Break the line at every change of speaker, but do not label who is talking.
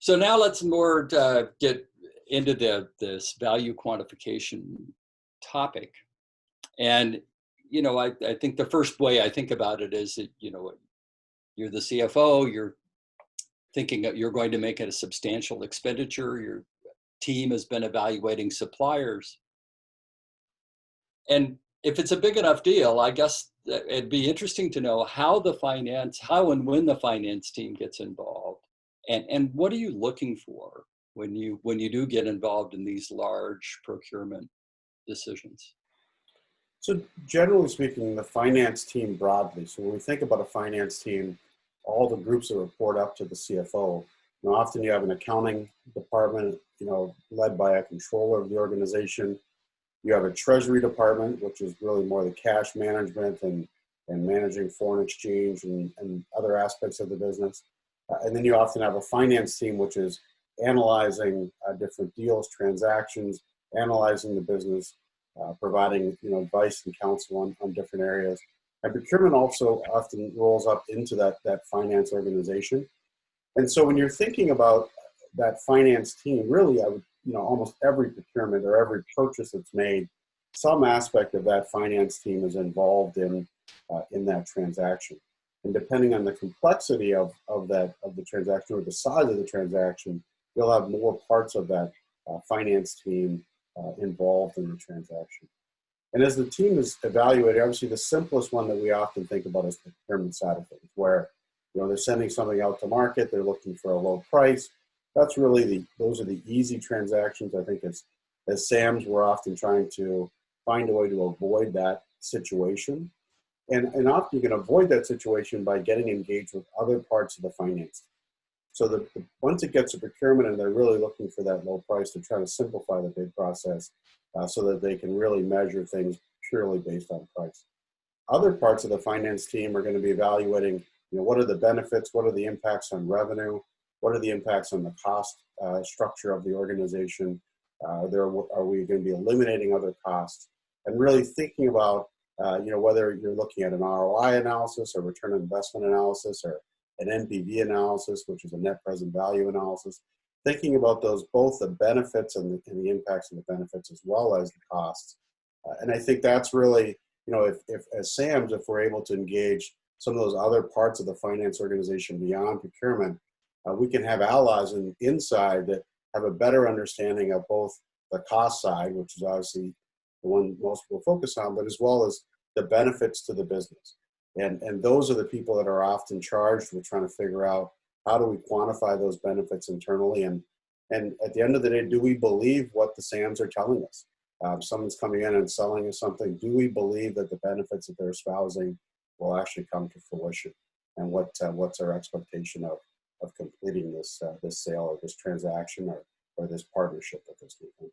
So now let's more get into this value quantification topic. And, I think the first way I think about it is that, you're the CFO, you're thinking that you're going to make it a substantial expenditure. Your team has been evaluating suppliers. And if it's a big enough deal, I guess it'd be interesting to know how and when the finance team gets involved. And what are you looking for when you do get involved in these large procurement decisions?
So generally speaking, the finance team broadly. So when we think about a finance team, all the groups that report up to the CFO, often you have an accounting department, led by a controller of the organization. You have a treasury department, which is really more the cash management and managing foreign exchange and other aspects of the business. And then you often have a finance team, which is analyzing different deals, transactions, analyzing the business, providing advice and counsel on different areas. And procurement also often rolls up into that finance organization. And so when you're thinking about that finance team, really, I would, almost every procurement or every purchase that's made, some aspect of that finance team is involved in that transaction. And depending on the complexity of the transaction or the size of the transaction, you'll have more parts of that finance team involved in the transaction. And as the team is evaluated, obviously the simplest one that we often think about is the procurement side of things, where they're sending something out to market, they're looking for a low price. That's really those are the easy transactions. I think as SAMs, we're often trying to find a way to avoid that situation. And often you can avoid that situation by getting engaged with other parts of the finance. So once it gets to procurement and they're really looking for that low price, to try to simplify the bid process so that they can really measure things purely based on price. Other parts of the finance team are going to be evaluating, what are the benefits, what are the impacts on revenue, what are the impacts on the cost structure of the organization, are we going to be eliminating other costs, and really thinking about, whether you're looking at an ROI analysis or return on investment analysis or an NPV analysis, which is a net present value analysis, thinking about those, both the benefits and the impacts of the benefits as well as the costs. And I think that's really, if as SAMs, if we're able to engage some of those other parts of the finance organization beyond procurement, we can have allies inside that have a better understanding of both the cost side, which is obviously the one most people focus on, but as well as the benefits to the business. And those are the people that are often charged with trying to figure out how do we quantify those benefits internally. And at the end of the day, do we believe what the SAMs are telling us? Someone's coming in and selling us something. Do we believe that the benefits that they're espousing will actually come to fruition? And what's our expectation of completing this sale or this transaction or this partnership with this new company?